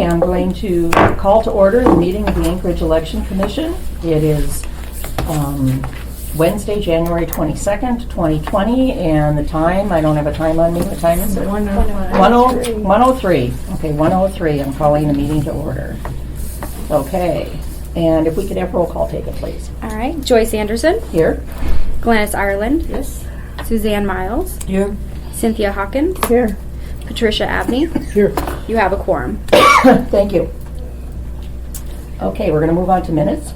am going to call to order the meeting of the Anchorage Election Commission. It is Wednesday, January 22nd, 2020, and the time, I don't have a time on me. What time is it? 1:03. Okay, 1:03. I'm calling the meeting to order. Okay, and if we could have roll call taken, please. All right. Joyce Anderson. Here. Glennis Ireland. Yes. Suzanne Miles. Here. Cynthia Hawkins. Here. Patricia Abney. Here. You have a quorum. Thank you. Okay, we're going to move on to minutes.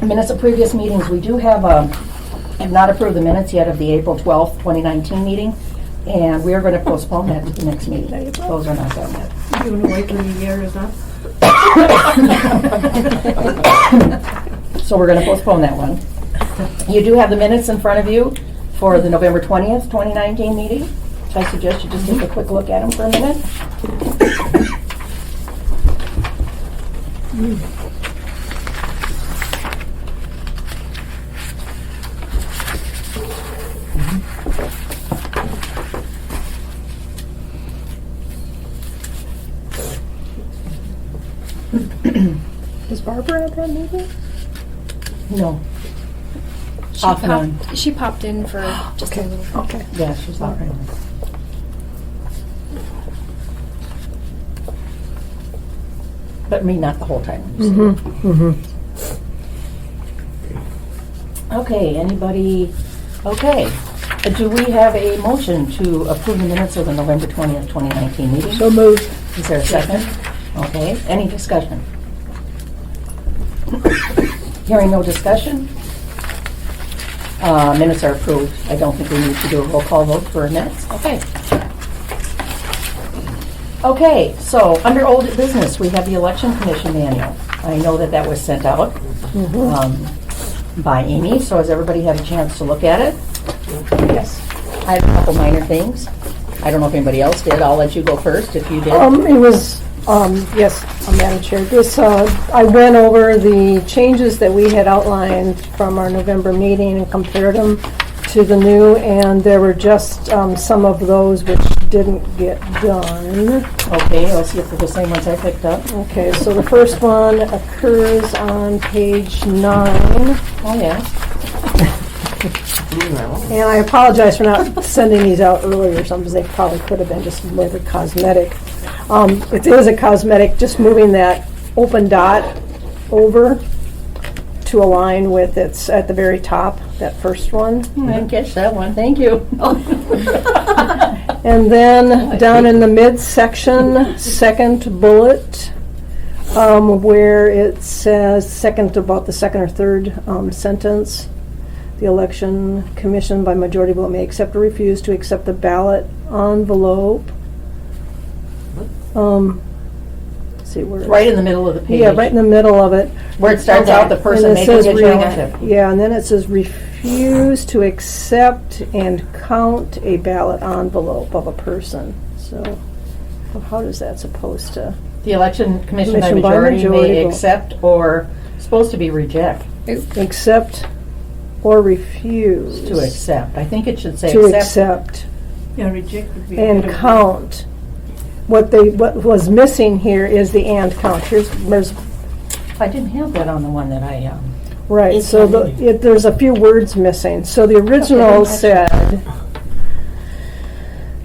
Minutes of previous meetings. We do have not approved the minutes yet of the April 12th, 2019 meeting, and we are going to postpone that to the next meeting. Those are not done yet. You want to wait till the year is up? So we're going to postpone that one. You do have the minutes in front of you for the November 20th, 2019 meeting. So I suggest you just take a quick look at them for a minute. Is Barbara at that meeting? No. Off and on. She popped in for just a little. Okay. Yeah, she's not right. But me, not the whole time. Okay, anybody? Okay. Do we have a motion to approve the minutes of the November 20th, 2019 meeting? So moved. Is there a second? Okay, any discussion? Hearing no discussion? Minutes are approved. I don't think we need to do a roll call vote for minutes. Okay. Okay, so under old business, we have the Election Commission manual. I know that was sent out by Amy, so has everybody had a chance to look at it? Yes. I have a couple minor things. I don't know if anybody else did. I'll let you go first if you did. It was, yes, Madam Chair. This, I went over the changes that we had outlined from our November meeting and compared them to the new, and there were just some of those which didn't get done. Okay, let's see if they're the same ones I picked up. Okay, so the first one occurs on page 9. Oh, yeah. And I apologize for not sending these out earlier, some because they probably could have been just more cosmetic. It is a cosmetic, just moving that open dot over to align with it's at the very top, that first one. I didn't catch that one. Thank you. And then down in the midsection, second bullet, where it says about the second or third sentence. The Election Commission by majority vote may accept or refuse to accept the ballot envelope. See where Right in the middle of the page. Yeah, right in the middle of it. Where it starts out, the person And it making says a challenge. yeah, and then it says refuse to accept and count a ballot envelope of a person. So, how does that supposed to? The Election Commission by Commission by majority majority may vote. accept or, supposed to be reject, Accept or refuse. to accept. I think it should say To accept. accept Yeah, reject would be. and count. What was missing here is the and count. There's I didn't have that on the one that I, right. It's So on there's a few words missing. So the original said,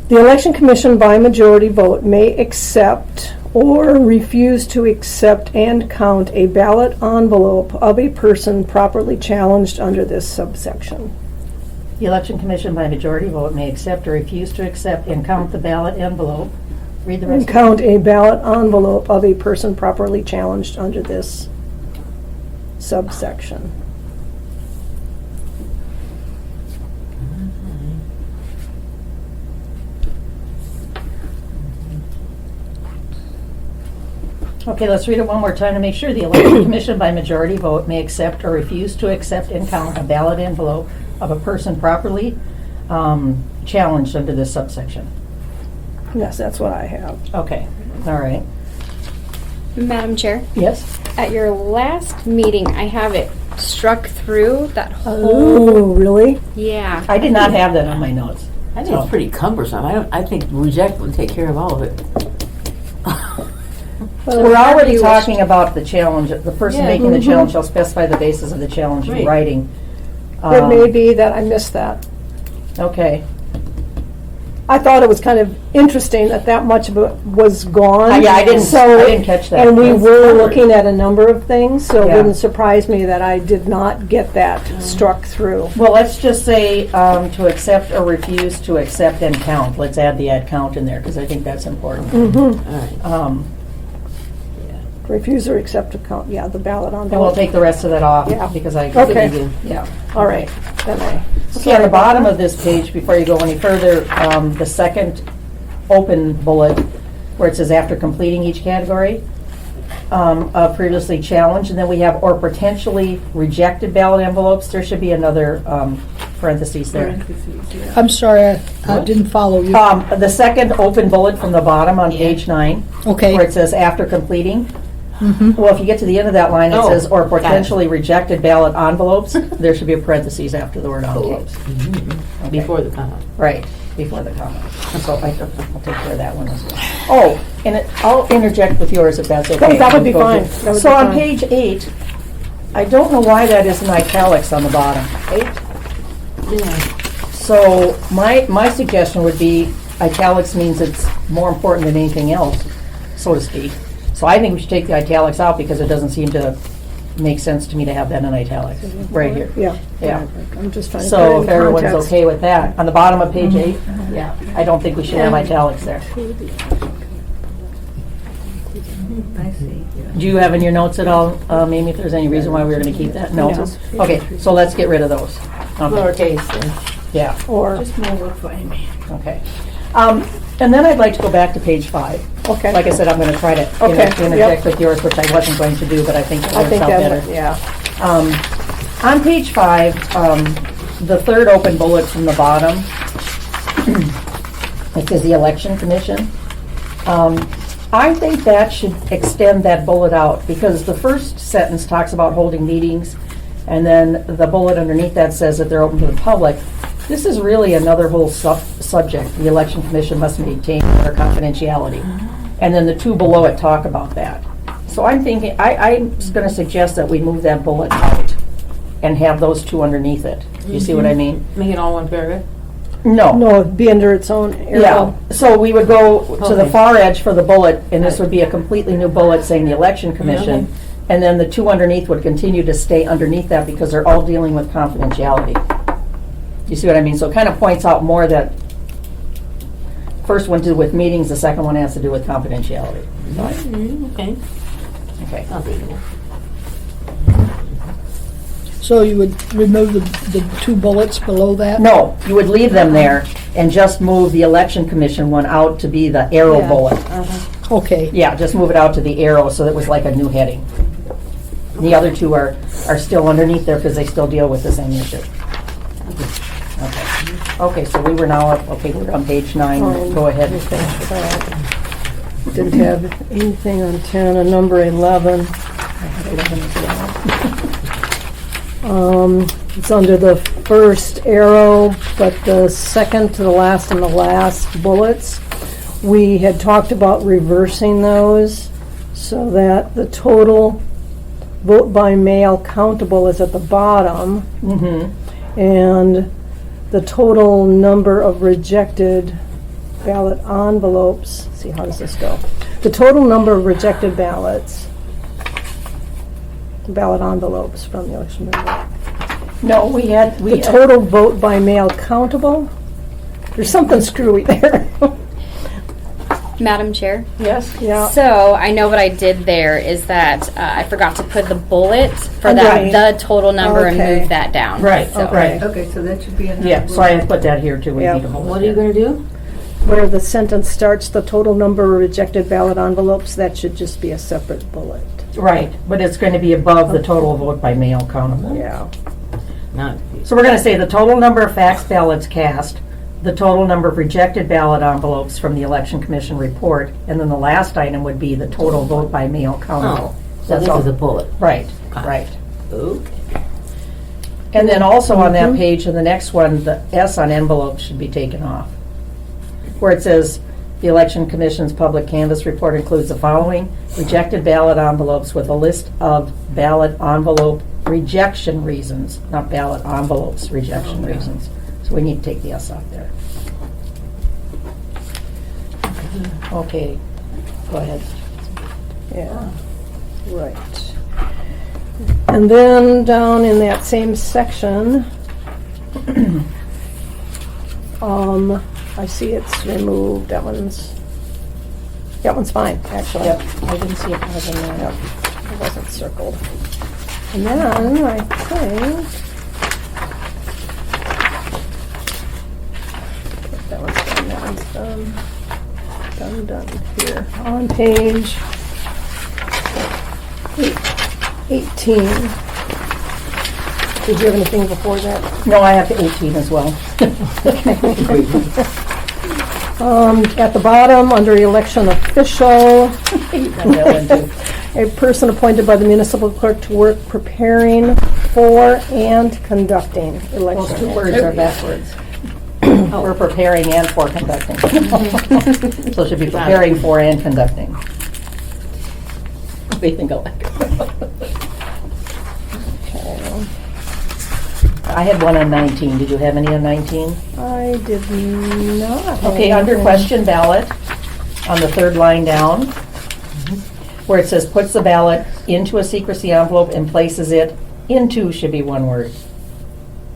the Election Commission by majority vote may accept or refuse to accept and count a ballot envelope of a person properly challenged under this subsection. the Election Commission by majority vote may accept or refuse to accept and count the ballot envelope. Read the And rest. count a ballot envelope of a person properly challenged under this subsection. Okay, let's read it one more time to make sure. The Election Commission by majority vote may accept or refuse to accept and count a ballot envelope of a person properly challenged under this subsection. Yes, that's what I have. Okay, all right. Madam Chair, Yes? at your last meeting, I have it struck through that whole. Oh, really? Yeah. I did not have that on my notes. I think it's pretty cumbersome. I think reject would take care of all of it. We're already talking about the challenge. The person making the challenge shall specify the basis of the challenge in Right. writing. It may be that I missed that. Okay. I thought it was kind of interesting that much of it was gone. Yeah, I didn't catch that. And we That's were covered. looking at a number of things, so it Yeah. wouldn't surprise me that I did not get that struck through. Well, let's just say to accept or refuse to accept and count. Let's add the add count in there because I think that's important. All right. Refuse or accept account, yeah, the ballot And we'll envelope. take the rest of that off Yeah. because I Okay. Yeah. All right, then Okay, on the bottom of this page, before you go any further, the second open bullet where it says after completing each category, previously challenged, and then we have or potentially rejected ballot envelopes, there should be another parentheses there. I'm sorry, I didn't follow you. The second open bullet from the bottom on page 9, Okay. where it says after completing. Well, if you get to the end of that line, it Oh, says or got it. potentially rejected ballot envelopes, there should be a parentheses after the word envelopes. Okay. Before the comma. Right, before the comma. So I'll take care of that one as well. Oh, and I'll interject with yours if that's okay. That would be fine. That would So be on fine. page 8, I don't know why that is in italics on the bottom. 8? Yeah. So my suggestion would be italics means it's more important than anything else, so to speak. So I think we should take the italics out because it doesn't seem to make sense to me to have that in italics, right here. Yeah. Yeah. I'm just trying to put So it if in everyone's context. okay with that, on the bottom of page 8, yeah, I don't think we should have italics there. I see. Do you have in your notes at all, Amy, if there's any reason why we were going to keep that? No? Okay, so let's get rid of those. Okay, Lowercase, then. yeah, Or, okay. And then I'd like to go back to page 5. okay. Like I said, I'm going to try to Okay, interject with yours, which I wasn't going to do, but I think it I works think out that, better. yeah. On page 5, the third open bullet from the bottom, it says the Election Commission. I think that should extend that bullet out because the first sentence talks about holding meetings, and then the bullet underneath that says that they're open to the public. This is really another whole subject. The Election Commission must maintain their confidentiality. And then the two below it talk about that. So I'm thinking, I'm going to suggest that we move that bullet out and have those two underneath it. You see what I mean? Make it all one paragraph? No. No, it'd be under its own Yeah, arrow. so we would go to the Okay. far edge for the bullet, and this would be a completely new bullet saying the Election Commission. Okay. And then the two underneath would continue to stay underneath that because they're all dealing with confidentiality. You see what I mean? So it kind of points out more that first one to do with meetings, the second one has to do with confidentiality. Okay. Okay. I'll take it. So you would remove the two bullets below that? No, you would leave them there and just move the Election Commission one out to be the arrow Yeah. bullet. Okay. Yeah, just move it out to the arrow so that it was like a new heading. The other two are still underneath there because they still deal with the same issue. Okay. Okay, so we were now up, okay, we're on page 9. Go ahead. Didn't have anything on 10, and number 11. It's under the first arrow, but the second to the last and the last bullets. We had talked about reversing those so that the total vote by mail countable is at the bottom, and the total number of rejected ballot envelopes, see, how does this go? The total number of rejected ballot envelopes from the election member. No, we had, The total vote by mail countable? There's something screwy there. Madam Chair. yes? Yeah, So I know what I did there is that I forgot to put the bullet for Underneath. the total number and Okay. move that down. Right, So- right. Okay, so that should be another. Yeah, so I put that here too. We Yeah. need to hold What it are you there. gonna do? where the sentence starts, the total number of rejected ballot envelopes, that should just be a separate bullet. Right, but it's going to be above the total vote by mail countable. Yeah. Not. So we're going to say the total number of fax ballots cast, the total number of rejected ballot envelopes from the Election Commission report, and then the last item would be the total vote by mail countable. Oh, so That's this all. is a bullet. Right, Got it. right. Okay. And then also on that page, in the next one, the S on envelopes should be taken off. Where it says, The Election Commission's public canvass report includes the following: rejected ballot envelopes with a list of ballot envelope rejection reasons, not ballot envelopes rejection reasons. So we need to take the S off there. Okay, go ahead. Yeah, right. And then down in that same section, I see it's removed. That one's fine, actually. Yep, I didn't see it wasn't there. Yep, it wasn't circled. And then I think that one's done. Done here. On page 18. Did you have anything before that? No, I have 18 as well. At the bottom, under election official, That one too. a person appointed by the municipal clerk to work preparing for and conducting Those two election. words are backwards. We're preparing and for conducting. So it should be preparing for and conducting. They think alike. Okay. I had one on 19. Did you have any on 19? I did not. have Okay, under anything. question ballot, on the third line down, where it says puts the ballot into a secrecy envelope and places it into should be one word.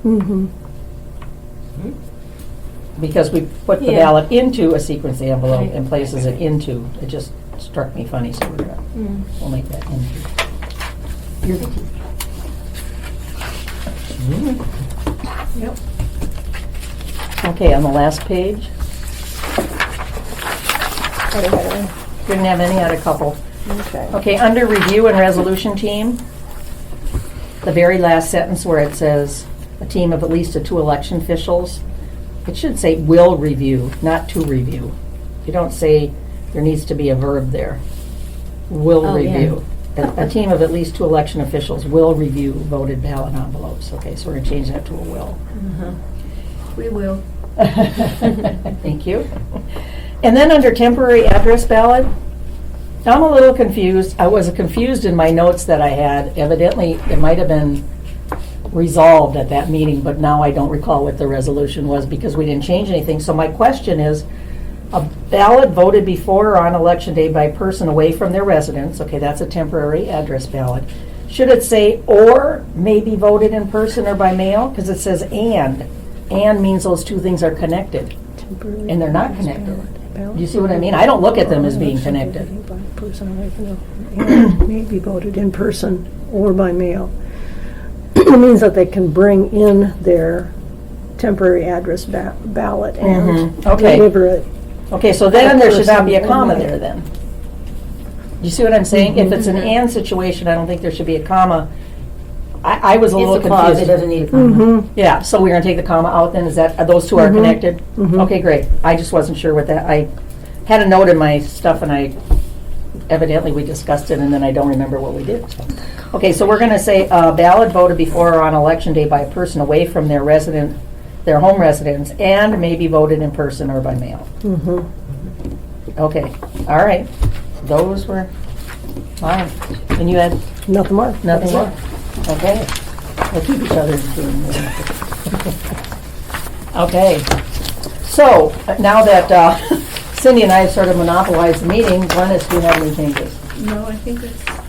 Mhm. Because we put the Yeah. ballot into a secrecy envelope and places it into. It just struck me funny, so we're gonna, we'll make that into. You're the teacher. Yep. Okay, on the last page, I don't have any. didn't have any, I had a couple. Okay. Okay, under review and resolution team, the very last sentence where it says a team of at least 2 election officials, it should say will review, not to review. You don't say there needs to be a verb there. Will Oh, yeah. review. A team of at least 2 election officials will review voted ballot envelopes. Okay, so we're gonna change that to a will. We will. Thank you. And then under temporary address ballot, I'm a little confused. I was confused in my notes that I had. Evidently, it might have been resolved at that meeting, but now I don't recall what the resolution was because we didn't change anything. So my question is, a ballot voted before or on election day by a person away from their residence, okay, that's a temporary address ballot. Should it say or may be voted in person or by mail? Because it says and. And means those two things are connected. And they're not connected. Do you see what I mean? I don't look at them as being connected. And may be voted in person or by mail. It means that they can bring in their temporary address ballot and Mhm. Okay. deliver it. Okay, so then there should not be a comma there then. You see what I'm saying? If it's an and situation, I don't think there should be a comma. I was a little It's a clause, it confused. doesn't need a comma. Yeah, so we're gonna take the comma out then, is that, are those two are connected? Okay, great. I just wasn't sure what that, I had a note in my stuff and evidently we discussed it and then I don't remember what we did. So. Okay, so we're gonna say ballot voted before or on election day by a person away from their home residence and may be voted in person or by mail. Okay, all right. Those were fine. And you had Nothing more. nothing more? Okay. We'll keep each other in tune. Okay. So, now that Cindy and I have sort of monopolized the meeting, Glennis, do you have any changes? No, I think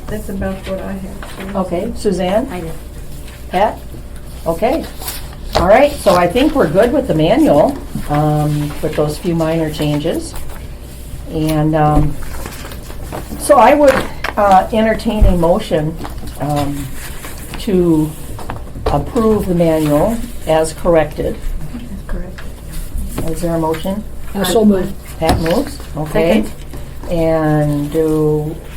that's about what I have. Okay. Suzanne? I did. Pat? Okay. All right, so I think we're good with the manual, with those few minor changes. And so I would entertain a motion to approve the manual as corrected. Correct. Is there a motion? So moved. Pat moves, okay. And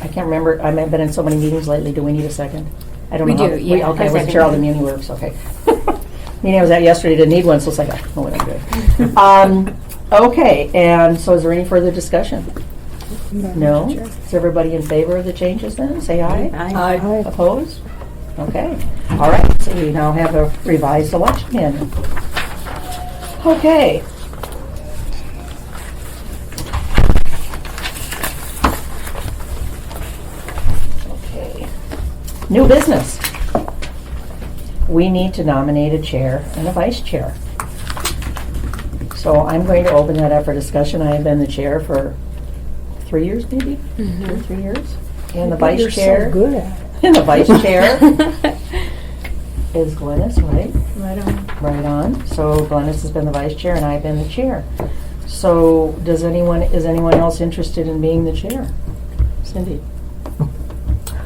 I can't remember, I have been in so many meetings lately, do we need a second? I don't We know. do, how- yeah. Okay, I I wasn't second sure how the it. meeting works, okay. Meeting I was at yesterday didn't need one, so it's like, oh, I'm good. Okay, and so is there any further discussion? No? Is everybody in favor of the changes then? Say aye. Aye. Aye. Opposed? Okay. All right, so we now have a revised election manual. Okay. New business. We need to nominate a chair and a vice chair. So I'm going to open that up for discussion. I have been the chair for 3 years, maybe? 2 or 3 years. And the vice You're chair. so good at it. And the vice chair is Glennis, right? Right on. Right on. So Glennis has been the vice chair and I've been the chair. So is anyone else interested in being the chair? Cindy?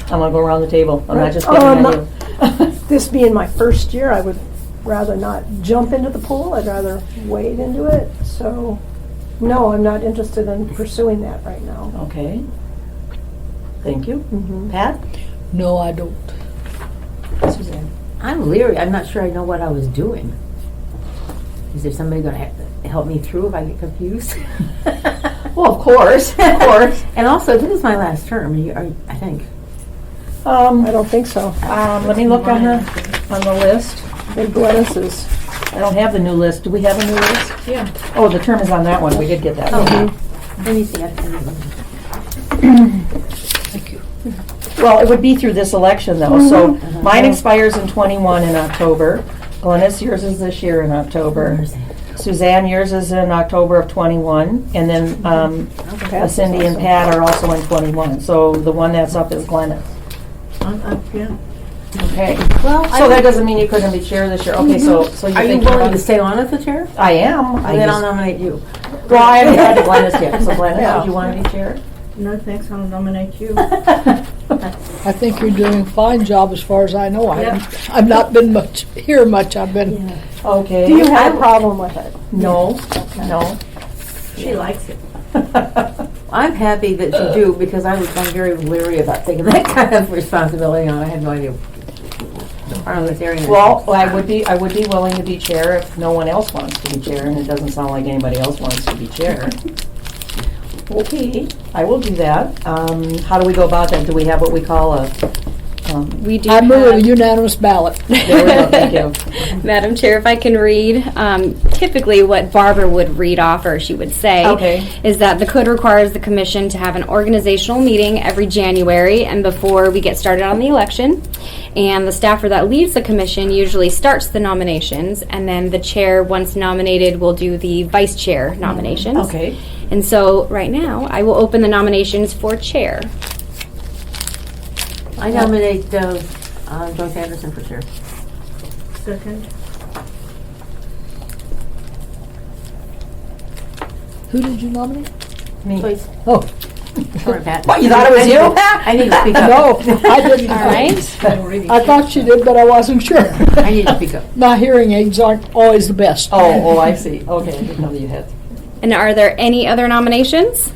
I'm gonna go around the table. I'm not just picking on you. This being my first year, I would rather not jump into the pool. I'd rather wade into it. So, no, I'm not interested in pursuing that right now. Okay. Thank you. Mhm. Pat? No, I don't. Suzanne? I'm leery. I'm not sure I know what I was doing. Is there somebody going to have to help me through if I get confused? Well, of course, of course. And also, this is my last term, I think. I don't think so. Let me look on the list. I think Glennis is. I don't have the new list. Do we have a new list? Yeah. Oh, the term is on that one. We did get that one. Let me see. Thank you. Well, it would be through this election though. So mine expires in 21 in October. Glennis, yours is this year in October. Suzanne, yours is in October of 21. And then Cindy and Pat are also in 21. So the one that's up is Glennis. Yeah. Okay. Well, So that doesn't mean you couldn't be chair this year. Okay, so you are you think willing to stay on as the chair? I am. Then I'll nominate you. Well, I haven't had to Glennis yet. So Glennis, would you want to be chair? No, thanks, I'll nominate you. I think you're doing a fine job as far as I know. Yeah. I've not been much here much. I've been. Okay. Do you have a problem with it? No. No. She likes it. I'm happy that you do because I'm very leery about taking that kind of responsibility on. I had no idea. Parliamentarian. Well, I would be willing to be chair if no one else wants to be chair, and it doesn't sound like anybody else wants to be chair. Okay, I will do that. How do we go about that? Do we have what we call a? We do I move a have, unanimous ballot. There we go. Thank you. Madam Chair, if I can read, typically what Barbara would read off, or she would say, Okay. is that the code requires the commission to have an organizational meeting every January and before we get started on the election. And the staffer that leads the commission usually starts the nominations, and then the chair, once nominated, will do the vice chair nominations. Okay. And so right now, I will open the nominations for chair. I nominate Joyce Anderson for chair. Second. Who did you nominate? Me. Joyce. Oh, Sorry, Pat. What, you thought it was you? I need to speak up. no, I didn't. All right. I thought she did, but I wasn't sure. I need to speak up. My hearing aids aren't always the best. Oh, I see. Okay, I didn't know that you had. And are there any other nominations?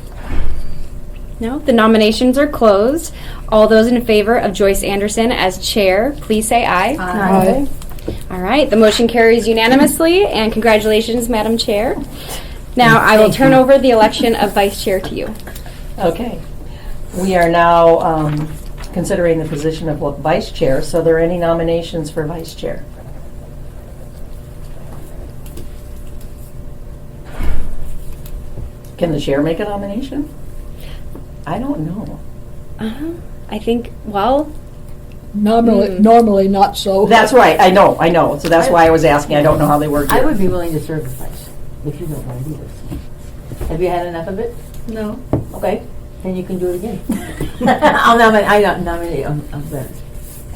No, the nominations are closed. All those in favor of Joyce Anderson as chair, please say aye. Aye. All right, the motion carries unanimously, and congratulations, Madam Chair. Now, I will turn over the election of vice chair to you. Okay. We are now considering the position of vice chair. So, are there any nominations for vice chair? Can the chair make a nomination? I don't know. I think, well, Normally not so. That's right. I know. So that's why I was asking. I don't know how they work I here. would be willing to serve as vice if you don't want to do this. Have you had enough of it? No. Okay, then you can do it again. I nominate Glennis.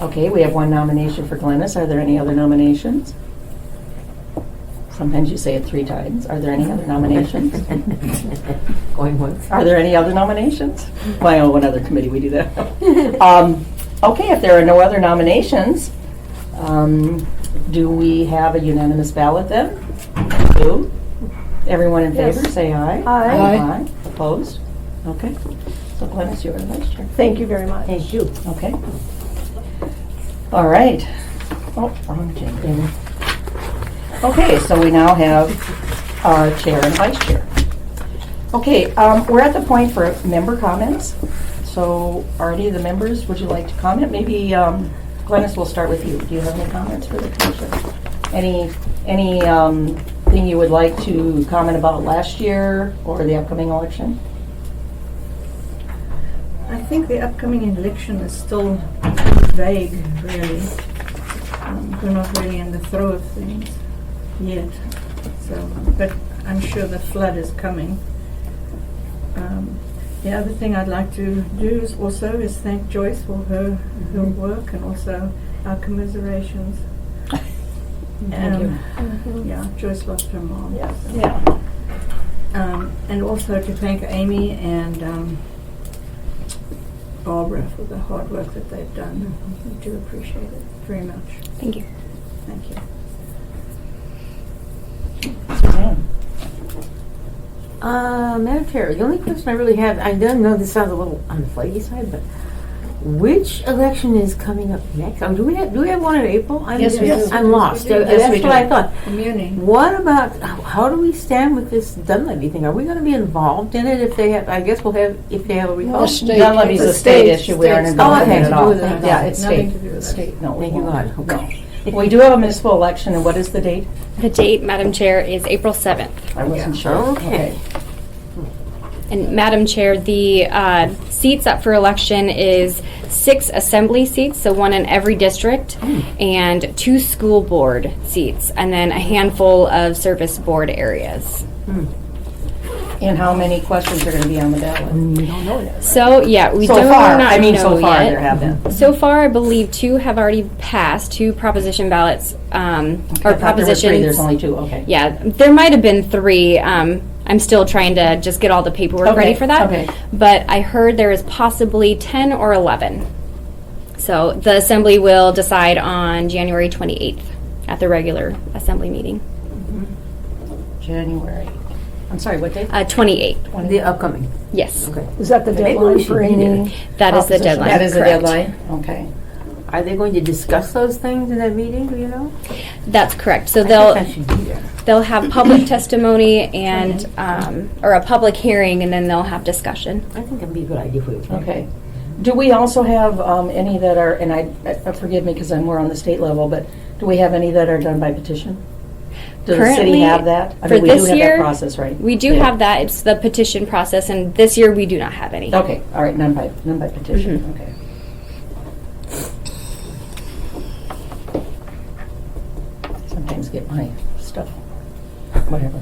Okay, we have one nomination for Glennis. Are there any other nominations? Sometimes you say it 3 times. Are there any other nominations? Going once. Are there any other nominations? Well, I know one other committee we do that. Okay, if there are no other nominations, do we have a unanimous ballot then? Do? Everyone in favor, Yes. say aye. Aye. Aye. Opposed? Okay. So Glennis, you're the vice chair. Thank you very much. Thank you. Okay. All right. Oh, wrong agenda. Okay, so we now have our chair and vice chair. Okay, we're at the point for member comments. So are any of the members, would you like to comment? Maybe Glennis, we'll start with you. Do you have any comments for the commission? Any thing you would like to comment about last year or the upcoming election? I think the upcoming election is still vague, really. We're not really in the throw of things yet. So, but I'm sure the flood is coming. The other thing I'd like to do is thank Joyce for her work, and also our commiserations. Thank you. Yeah, Joyce lost her mom. Yeah. so. Yeah. And also to thank Amy and Barbara for the hard work that they've done. We do appreciate it very much. Thank you. Thank you. Suzanne. Madam Chair, the only question I really have, I don't know this sounds a little on the flaky side, but which election is coming up next? Do we have one in April? Yes, we do. I'm lost. Yes, we do. Yes, That's we what do. I thought. Muni. What about, how do we stand with this Dunleavy thing? Are we going to be involved in it if they have, I guess we'll have, if they have a recall? The state. Dunleavy's It's a a state state- issue. We aren't state- involved in Oh, it okay. at all. Do that. Yeah, it's Nothing state. to do with that. State, no. Thank we you, won't. God. No. Okay. We do have a municipal election, and what is the date? The date, Madam Chair, is April 7th. I wasn't sure. Okay. And Madam Chair, the seats up for election is 6 assembly seats, so one in every district, and 2 school board seats, and then a handful of service board areas. And how many questions are going to be on the ballot? We don't know yet. So, yeah, we So do far, not I mean, know so far yet. there have been. So far, I believe 2 have already passed, 2 proposition ballots, I or thought there were 3, propositions. there's only 2, okay. Yeah, there might have been 3. I'm still trying to just get all the paperwork ready Okay, for that. okay. But I heard there is possibly 10 or 11. So the assembly will decide on January 28th at the regular assembly meeting. January. I'm sorry, what date? 28. The upcoming. Yes, Okay. Is that the Maybe we deadline should for be any? that is the Proposition. deadline. That is the correct. deadline? Okay. Are they going to discuss those things in that meeting, do you know? That's correct. So I they'll think I should be there. they'll have public testimony and or a public hearing, and then they'll have discussion. I think that'd be a good idea for you. Okay. Do we also have any that are, and forgive me because I'm more on the state level, but do we have any that are done by petition? Does the city Currently, have that? I for mean, we do this have year, that process, right? We do Yeah. have that. It's the petition process, and this year we do not have any. Okay, all right, none by petition, Mhm. okay. Sometimes get my stuff, whatever.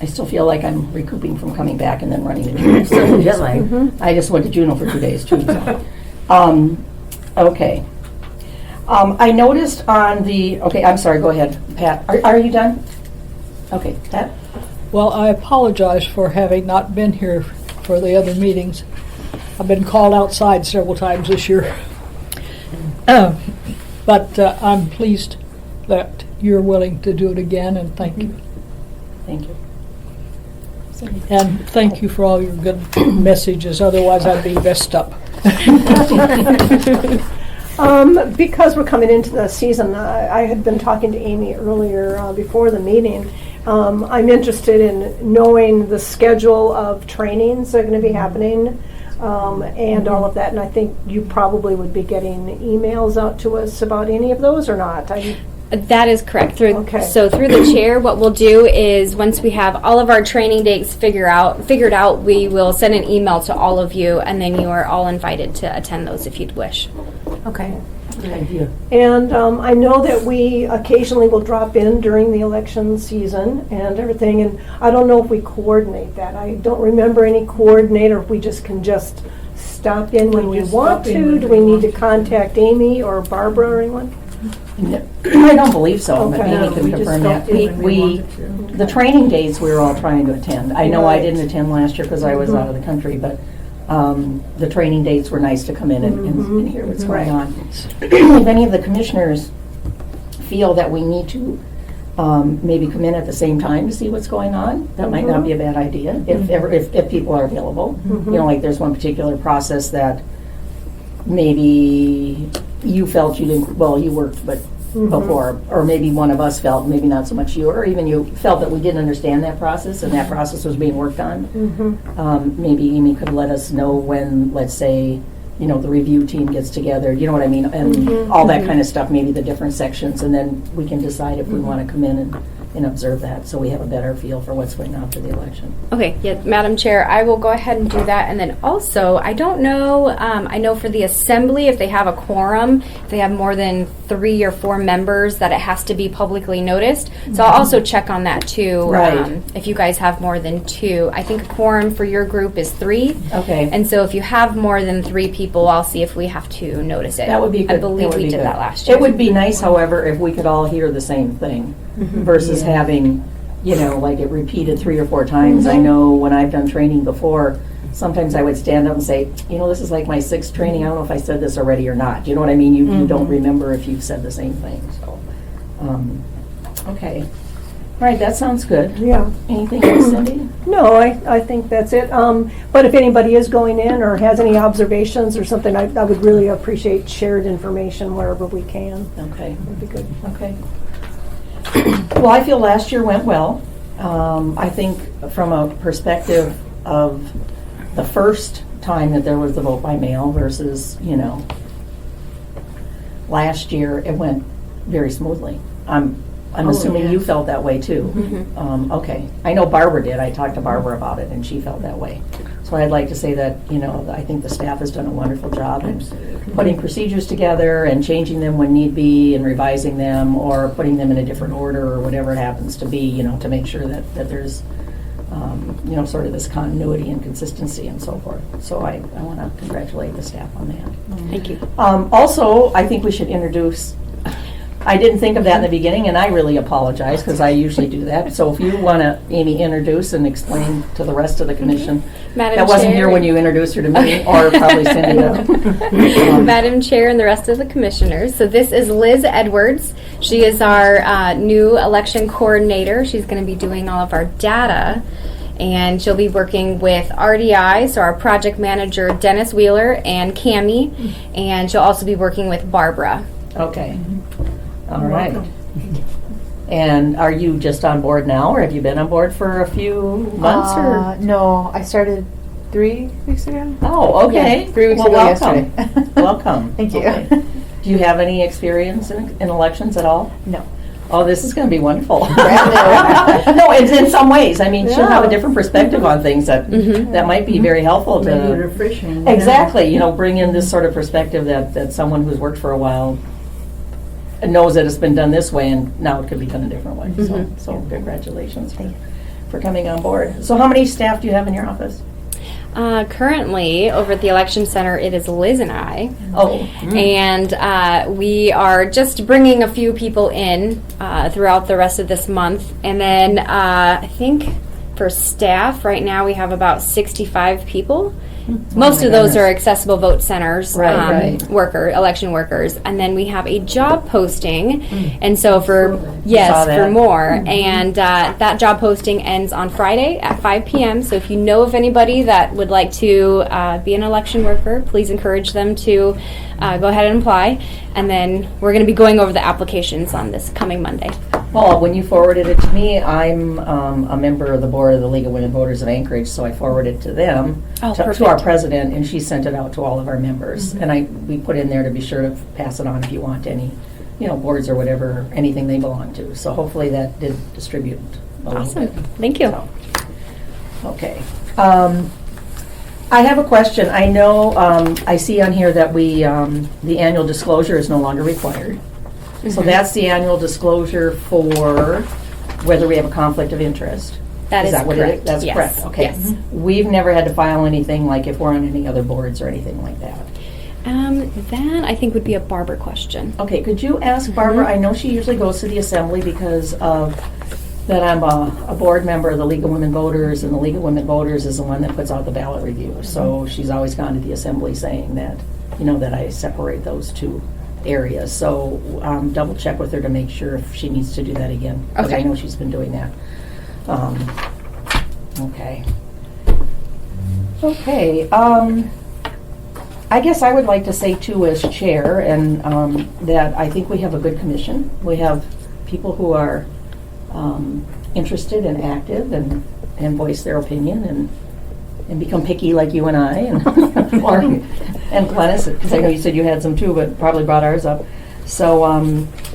I still feel like I'm recouping from coming back and then running to Juneau. Still jet lag. I just went to Juneau for 2 days too, so. Okay. I noticed on the, okay, I'm sorry, go ahead, Pat. Are you done? Okay, Pat? Well, I apologize for having not been here for the other meetings. I've been called outside several times this year. But I'm pleased that you're willing to do it again, and thank you. Thank you. And thank you for all your good messages, otherwise I'd be messed up. Because we're coming into the season, I had been talking to Amy earlier before the meeting. I'm interested in knowing the schedule of trainings that are going to be happening and all of that. And I think you probably would be getting emails out to us about any of those or not. That is correct. Okay. So through the chair, what we'll do is once we have all of our training dates figured out, we will send an email to all of you, and then you are all invited to attend those if you'd wish. Okay. Good idea. And I know that we occasionally will drop in during the election season and everything, and I don't know if we coordinate that. I don't remember any coordinator, if we just can just stop in when we just want stop in to. when Do we we need want to to. contact Amy or Barbara or anyone? No, I don't believe so, but Okay. Amy No, can we just confirm that. stopped in when we wanted to. The training days, we were all trying to attend. I know I Right. didn't attend last year because I was out of the country, but the training dates were nice to come in and hear what's going on. If any of the commissioners feel that we need to maybe come in at the same time to see what's going on, that might not be a bad idea, if people are available. You know, like there's one particular process that maybe you felt you didn't, well, you worked, but before, or maybe one of us felt, maybe not so much you, or even you felt that we didn't understand that process and that process was being worked on. Maybe Amy could let us know when, let's say, you know, the review team gets together, you know what I mean, and all that kind of stuff, maybe the different sections, and then we can decide if we want to come in and and observe that, so we have a better feel for what's going on for the election. Okay, yeah, Madam Chair, I will go ahead and do that. And then also, I don't know, I know for the assembly, if they have a quorum, if they have more than 3 or 4 members, that it has to be publicly noticed. So I'll also check on that too. Right. If you guys have more than 2. I think a quorum for your group is 3. Okay. And so if you have more than 3 people, I'll see if we have to notice it. That would be good. I believe That would we be did good. that last year. It would be nice, however, if we could all hear the same thing versus having, like it repeated 3 or 4 times. I know when I've done training before, sometimes I would stand up and say, this is like my 6th training. I don't know if I said this already or not. You know what I mean? You don't remember if you've said the same thing. So, okay. All right, that sounds good. Yeah. Anything else, Cindy? No, I think that's it. But if anybody is going in or has any observations or something, I would really appreciate shared information wherever we can. Okay. That'd be good. Okay. Well, I feel last year went well. I think from a perspective of the first time that there was the vote by mail versus, last year, it went very smoothly. I'm assuming you felt that way too. Okay. I know Barbara did. I talked to Barbara about it and she felt that way. So I'd like to say that, I think the staff has done a wonderful job in putting procedures together and changing them when need be and revising them or putting them in a different order or whatever it happens to be, to make sure that there's, sort of this continuity and consistency and so forth. So I want to congratulate the staff on that. Thank you. Also, I think we should introduce, I didn't think of that in the beginning, and I really apologize, because I usually do that. So if you want to, Amy, introduce and explain to the rest of the commission, Madam that wasn't Chair. here when you introduced her to me, or probably Cindy. Madam Chair and the rest of the commissioners. So this is Liz Edwards. She is our new election coordinator. She's going to be doing all of our data. And she'll be working with RDI, so our project manager, Dennis Wheeler, and Cammie. And she'll also be working with Barbara. Okay. All right. And are you just on board now, or have you been on board for a few months? Or? No, I started 3 weeks ago. Oh, okay. Yeah, 3 weeks Well, ago welcome. yesterday. Welcome. Thank you. Okay. Do you have any experience in elections at all? No. Oh, this is going to be wonderful. Brand No, it's in some ways. I mean, she'll have a Yeah. different perspective on things that might be very helpful Maybe to. refreshing. Exactly, bring in this sort of perspective that someone who's worked for a while knows that it's been done this way and now it could be done a different way. So congratulations for coming on board. So how many staff do you have in your office? Currently, over at the Election Center, it is Liz and I. Oh. And we are just bringing a few people in throughout the rest of this month. And then I think for staff, right now we have about 65 people. Most of those are accessible vote centers, Right. election workers. And then we have a job posting. And so Saw for that. more. And that job posting ends on Friday at 5 p.m. So if you know of anybody that would like to be an election worker, please encourage them to go ahead and apply. And then we're going to be going over the applications on this coming Monday. Well, when you forwarded it to me, I'm a member of the board of the League of Women Voters of Anchorage, so I forwarded it to them, Oh, to perfect. our president, and she sent it out to all of our members. And we put in there to be sure to pass it on if you want any, boards or whatever, anything they belong to. So hopefully that did distribute a little Awesome. bit. Thank you. So, okay. I have a question. I know, I see on here that the annual disclosure is no longer required. So that's the annual disclosure for whether we have a conflict of interest. That is what correct. That's Yes. correct, okay. Yes. We've never had to file anything like if we're on any other boards or anything like that. That I think would be a Barbara question. Okay, could you ask Barbara, I know she usually goes to the assembly because of that I'm a board member of the League of Women Voters, and the League of Women Voters is the one that puts out the ballot review. So she's always gone to the assembly saying that, that I separate those two areas. So double check with her to make sure if she needs to do that again. Because I Okay. know she's been doing that. Okay. Okay. I guess I would like to say too, as chair, and that I think we have a good commission. We have people who are interested and active and voice their opinion and become picky like you and I, and Glennis, because I know you said you had some too, but probably brought ours up. So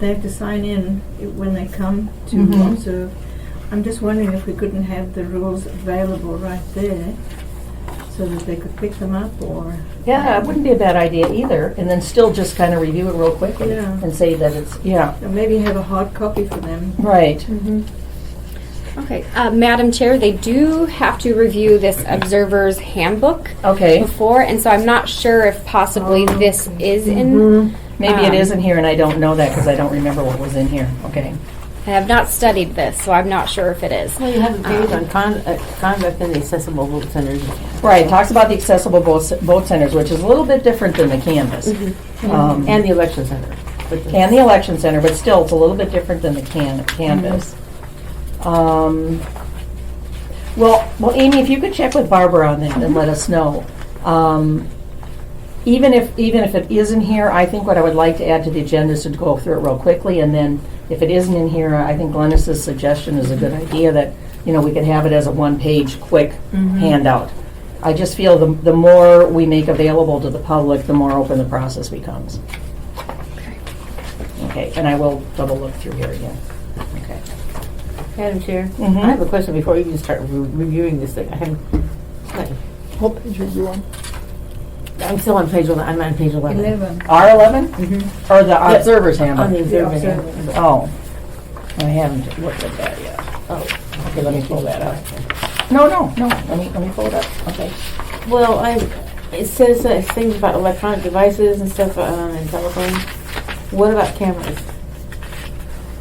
they have to sign in when they come to Mhm. observe. I'm just wondering if we couldn't have the rules available right there so that they could pick them up, or Yeah, it wouldn't be a bad idea either, and then still just kind of review it real quickly Yeah. and say that it's, yeah, or maybe have a hard copy for them. right. Okay, Madam Chair, they do have to review this observer's handbook Okay, before, and so I'm not sure if possibly this is in. maybe it isn't here and I don't know that because I don't remember what was in here. Okay. I have not studied this, so I'm not sure if it is. Well, you have a page on conduct in the accessible vote centers. Right, it talks about the accessible vote centers, which is a little bit different than the Canvas. And the election center. But And the election center, but still, it's a little bit different than the Canvas. Well, Amy, if you could check with Barbara on that and let us know. Even if it isn't here, I think what I would like to add to the agenda is to go through it real quickly, and then if it isn't in here, I think Glennis's suggestion is a good idea, that, you know, we could have it as a one-page, quick handout. I just feel the more we make available to the public, the more open the process becomes. Okay, and I will double look through here again. Okay. Madam Chair, Mhm. I have a question before you even start reviewing this thing. What page are you on? I'm still on page 11. I'm on page 11. 11. R11? Or the Yeah, observer's On the handbook? observer observer. handbook. Oh, I haven't looked at that yet. Oh, Okay, let me pull that up. No, let me pull it up, okay. well, it says things about electronic devices and stuff and telephones. What about cameras?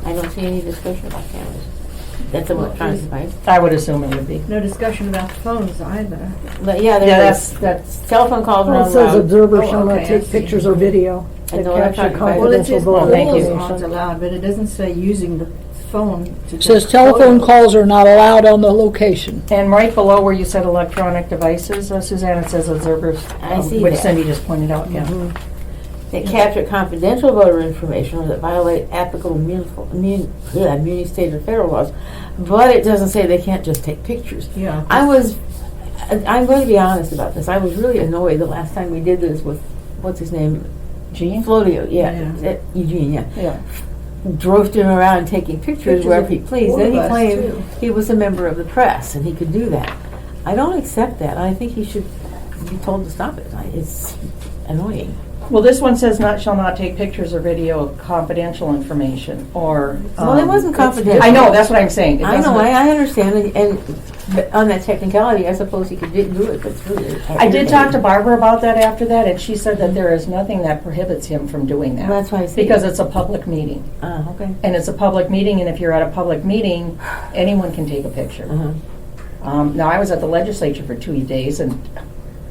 I don't see any discussion about cameras. That's an electronic device. I would assume it would be. No discussion about phones either. But yeah, Yeah, there's that's, telephone calls are Well, it not says allowed. observer Oh, shall not okay, I take see. pictures or video that And no capture electronic device. Well, it confidential says vote thank you. calls aren't information. allowed, but it doesn't say using the phone to It says take telephone photos. calls are not allowed on the location. and right below where you said electronic devices, Suzanne, it says observers. I see Which that. Cindy just pointed out, yeah. That capture confidential voter information or that violate applicable muni, state, or federal laws. But it doesn't say they can't just take pictures. Yeah. I'm going to be honest about this. I was really annoyed the last time we did this with, what's his name? Gene? Flodio, Yeah. Eugene, yeah. Yeah. Drove him around taking pictures Pictures wherever of he pleased. all Then he of us, claimed too. he was a member of the press and he could do that. I don't accept that. I think he should be told to stop it. It's annoying. Well, this one says shall not take pictures or video of confidential information, or. Well, it wasn't confidential. I know, that's what I'm saying. It I know, doesn't- I understand, but on that technicality, I suppose he could do it, but it's really. I did talk to Barbara about that after that, and she said that there is nothing that prohibits him from doing that. Well, that's why I said. Because it's a public meeting. Okay. And it's a public meeting, and if you're at a public meeting, anyone can take a picture. Uh-huh. Now, I was at the legislature for 2 days, and,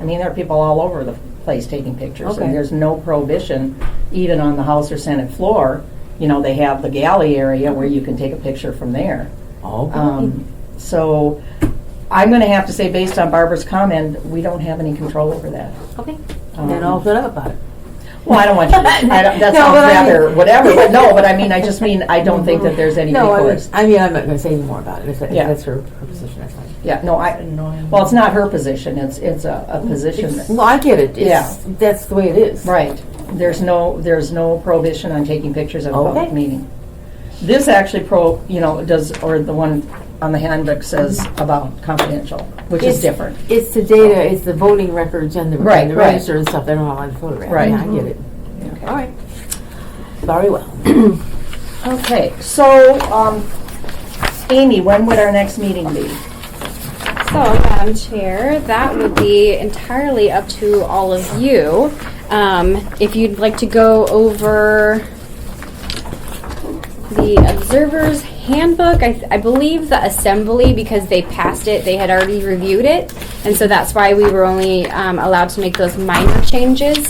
I mean, there are people all over the place taking pictures, Okay. and there's no prohibition, even on the House or Senate floor. You know, they have the galley area where you can take a picture from there. Okay. So, I'm gonna have to say, based on Barbara's comment, we don't have any control over that. Okay. Then I'll shut up about it. Well, I don't want you to, that No, sounds but I mean- rather whatever, but no, but I mean, I just mean, I don't think that there's any No, recourse. I'm not going to say any more about it. If Yeah. that's her position, that's fine. Yeah, no, well, it's not her position, it's a position. Well, I get it. Yeah. That's the way it is. Right. There's no prohibition on taking pictures at a public Okay. meeting. This actually or the one on the handbook says about confidential, which is different. It's the data, it's the voting records and the, Right, and the right. register and stuff. They're not allowed to photograph. Right. Yeah, I get it. Okay. All right. Very well. Okay, so, Amy, when would our next meeting be? So, Madam Chair, that would be entirely up to all of you. If you'd like to go over the Observer's Handbook, I believe the Assembly, because they passed it, they had already reviewed it, and so that's why we were only allowed to make those minor changes.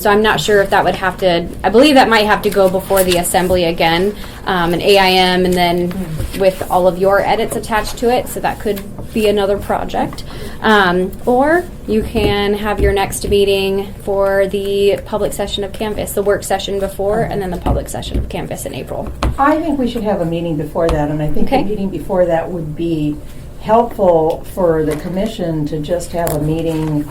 So I'm not sure if that would have to, I believe that might have to go before the Assembly again, an AIM, and then with all of your edits attached to it, so that could be another project. Or you can have your next meeting for the public session of Canvas, the work session before, and then the public session of Canvas in April. I think we should have a meeting before that, and I think Okay. the meeting before that would be helpful for the commission to just have a meeting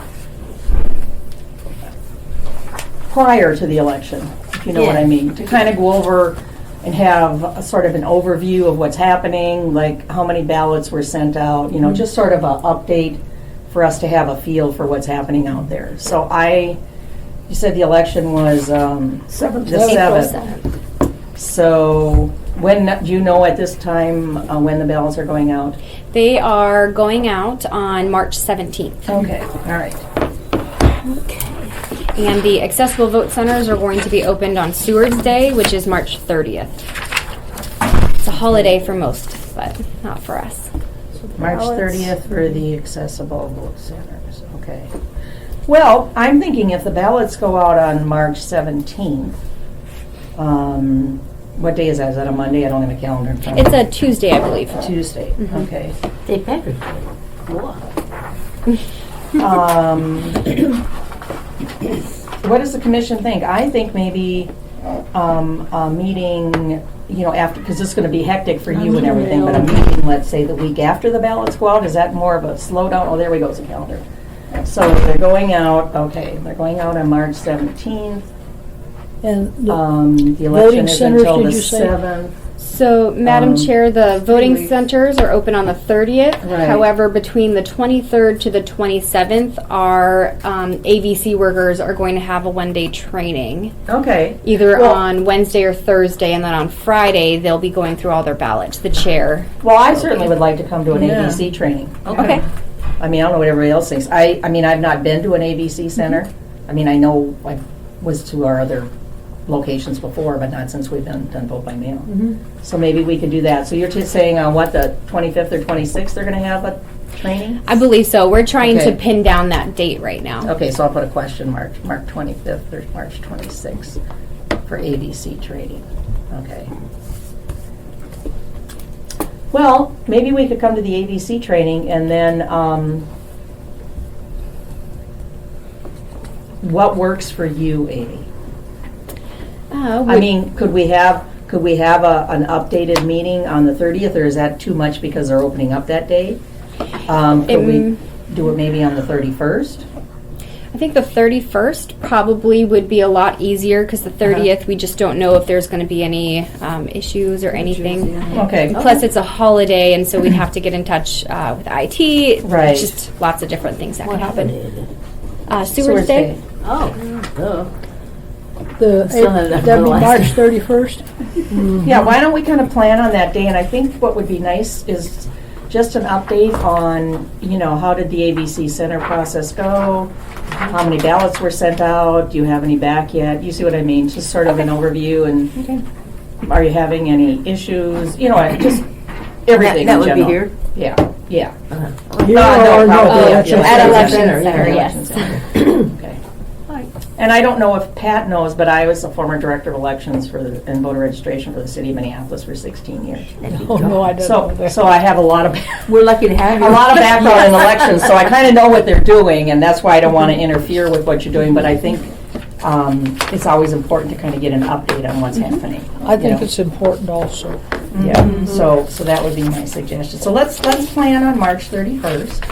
prior to the election, if you know what I mean, to kind of go over and have a sort of an overview of what's happening, like how many ballots were sent out, just sort of an update for us to have a feel for what's happening out there. So you said the election was the 7th. So when, do you know at this time when the ballots are going out? They are going out on March 17th. Okay, all right. And the accessible vote centers are going to be opened on Seward's Day, which is March 30th. It's a holiday for most, but not for us. March 30th for the accessible vote centers, okay. Well, I'm thinking if the ballots go out on March 17th, what day is that? Is that a Monday? I don't have a calendar in front of It's me. a Tuesday, I believe. Tuesday, okay. St. Patrick's Day. Wow. What does the commission think? I think maybe a meeting, after, because this is going to be hectic for you and everything, but a meeting, let's say, the week after the ballots go out, is that more of a slowdown? Oh, there we go, it's a calendar. So they're going out, okay, they're going out on March 17th. And the The election voting is centers, until did the you say? 7th. So, Madam Chair, the voting weeks. centers are open on the 30th. Right. However, between the 23rd to the 27th, our AVC workers are going to have a one-day training, Okay. either Well- on Wednesday or Thursday, and then on Friday, they'll be going through all their ballots, the chair. Well, I certainly would like to come to an Yeah. ABC training. Okay. I mean, I don't know what everybody else thinks. I mean, I've not been to an ABC center. I mean, I know I was to our other locations before, but not since we've done vote by mail. So maybe we could do that. So you're just saying on what, the 25th or 26th they're going to have a training? I believe so. We're trying Okay. to pin down that date right now. Okay, so I'll put a question mark, March 25th or March 26th for ABC training. Okay. Well, maybe we could come to the ABC training and then, what works for you, Amy? I mean, could we have an updated meeting on the 30th, or is that too much because they're opening up that day? Could we do it maybe on the 31st? I think the 31st probably would be a lot easier because the 30th, we just don't know if there's going to be any issues or anything. Okay. Plus, it's a holiday, and so we'd have to get in touch with IT. Right. Just lots of different things that What could happen. happened? Seward's Day. Oh, duh. Still have that That'd be for the March last- 31st. Yeah, why don't we kind of plan on that day? And I think what would be nice is just an update on, how did the ABC Center process go? How many ballots were sent out? Do you have any back yet? You see what I mean? Just sort of an overview, and are you having any issues? Just everything That in would be general. here? Yeah, yeah. Here No, or no? probably Oh, at the at election center, center, yeah. yes. Election center. Okay. And I don't know if Pat knows, but I was the former director of elections and voter registration for the city of Minneapolis for 16 years. Oh, no, I don't know So, that. so I have a lot of We're lucky to have you. a lot of background in elections, so I kind of know what they're doing, and that's why I don't want to interfere with what you're doing. But I think it's always important to kind of get an update on what's happening. I think it's important also. Yeah. So that would be my suggestion. So let's plan on March 31st.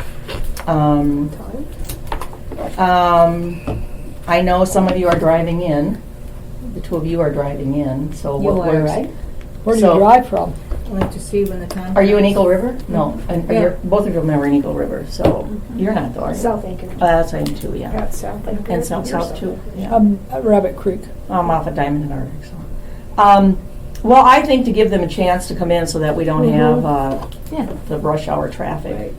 I know some of you are driving in. The two of you are driving in. So You what are, works? right? Where do So- you drive from? I'd like to see when the time. Are you in comes. Eagle River? No, and Yeah. you're, both of them are in Eagle River, so you're not though, are you? South Anchor. That's I am too, yeah. That's South Anchor. And South too, yeah. I'm at Rabbit Creek. I'm off at Diamond and Arctic, so. Well, I think to give them a chance to come in so that we don't have the rush hour traffic.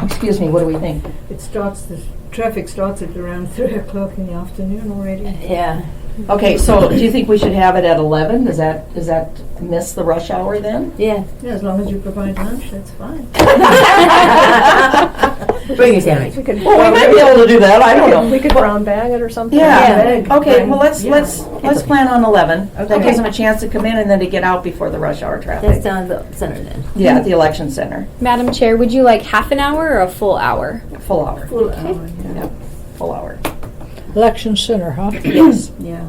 Excuse me, what do we think? The traffic starts at around 3 o'clock in the afternoon already. Yeah. Okay, so do you think we should have it at 11? Does that miss the rush hour then? Yeah. Yeah, as long as you provide lunch, that's fine. Bring your sandwich. We could, Well, we might be able to do that, I don't know. we could brown bag it or something. Yeah, Yeah. okay, well, let's Yeah. plan on 11. That Okay. gives them a chance to come in and then to get out before the rush hour That's traffic. down at the center then. Yeah, at the election center, Madam Chair, would you like half an hour or a full hour? full hour, Full hour, yeah, full hour. Election Center, huh? Yes, yeah.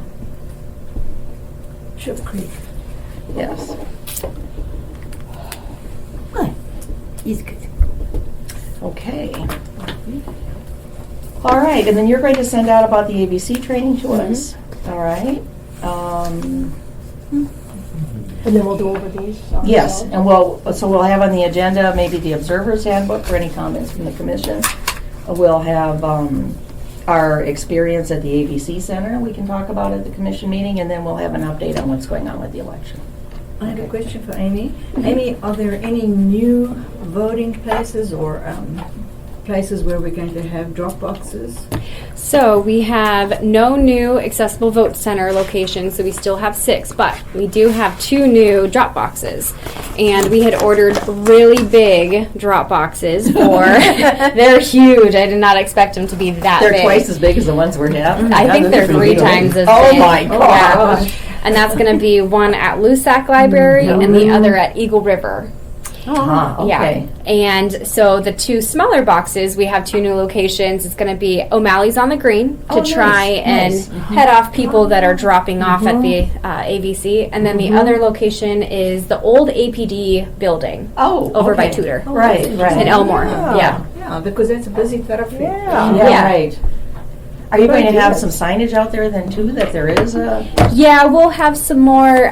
Ship Creek. yes. He's good. Okay. All right, and then you're going to send out about the ABC training to us? All right. And then we'll go over these. Yes, and we'll have on the agenda maybe the observer's handbook for any comments from the commission. We'll have our experience at the ABC Center we can talk about at the commission meeting, and then we'll have an update on what's going on with the election. I have a question for Amy. Amy, are there any new voting places or places where we're going to have drop boxes? So we have no new accessible vote center locations, so we still have 6, but we do have 2 new drop boxes. And we had ordered really big drop boxes for, they're huge. I did not expect them to be that They're big. twice as big as the ones we're having. I think they're 3 times as Oh big. my gosh. Yeah. And that's going to be one at Lusac Library and the other at Eagle River. Okay. Yeah. And so the 2 smaller boxes, we have 2 new locations. It's going to be O'Malley's on the Green to Oh, try nice. and head off people that are dropping off at the AVC. And then the other location is the old APD building Oh, over by okay. Tudor Right, right. in Elmore. Yeah. Yeah, because that's a busy thoroughfare. Yeah, Yeah. right. Are you going to have some signage out there then too, that there is a? Yeah, we'll have some more,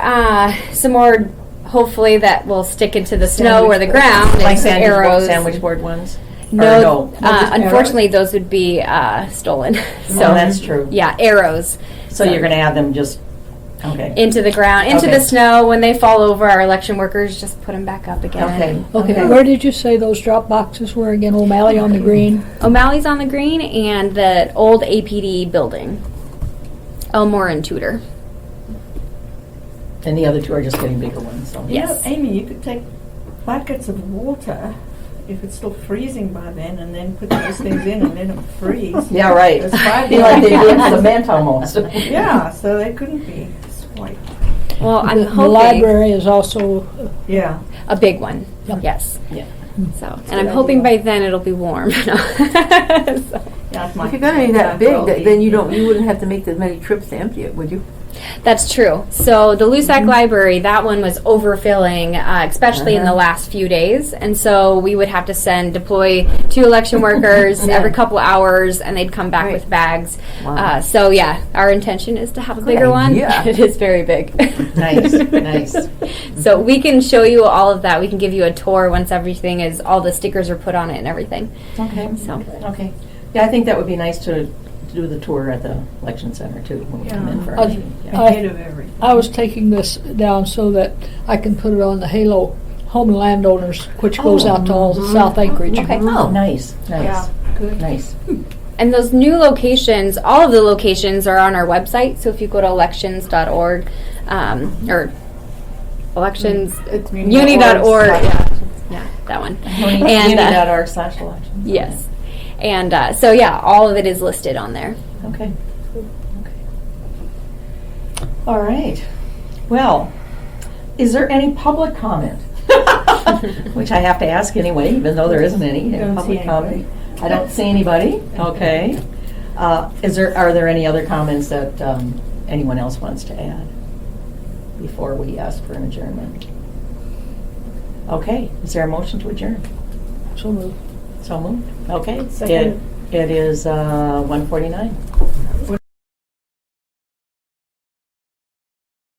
hopefully that will stick into the snow or the ground. Like It's arrows. sandwich board ones? Or No, no? unfortunately, those would be stolen. So that's true. Yeah, arrows So you're going to have them just, okay. into the ground, into Okay. the snow. When they fall over, our election workers just put them back up again. Okay. Okay, where did you say those drop boxes were again? O'Malley on the Green? O'Malley's on the Green and the old APD building, Elmore and Tudor. And the other 2 are just getting bigger ones, so. Yes. You know, Amy, you could take buckets of water, if it's still freezing by then, and then put those things in and let them freeze. Yeah, right. It's 5 Be like they do in days. cement almost. Yeah, so they couldn't be white. Well, I'm The hoping library is also, Yeah. a big one. Yep. Yes. Yeah. So, and I'm hoping by then it'll be warm. So. Yeah, it's If you're gonna be that big, then you wouldn't have to make as many trips to empty it, would you? That's true. So the Lusac Library, that one was overfilling, especially in the last few days. And so we would have to deploy 2 election workers every couple hours, and they'd come back Right. with bags. Wow. So yeah, our intention is to have a bigger one. idea. It is very big. Nice, nice. So we can show you all of that. We can give you a tour once everything is, all the stickers are put on it and everything. Okay. So. Okay. Yeah, I think that would be nice to do the tour at the election center too, when we come in for our Yeah. meeting. Yeah. Ahead of everything. I was taking this down so that I can put it on the Halo Home Landowners, which goes out to all the South Anchorage. Okay. Oh, nice, nice, Yeah, good. nice. And those new locations, all of the locations are on our website. So if you go to elections.org, or elections, It's uni.org, yeah, that one. And Uni.org/elections. yes. And so yeah, all of it is listed on there. Okay. Okay. All right. Well, is there any public comment? Which I have to ask anyway, even though there isn't any Don't public see comment. I don't see anybody. Okay. Are there any other comments that anyone else wants to add before we ask for an adjournment? Okay. Is there a motion to adjourn? So moved. So moved. Okay. Second. It is 1:49.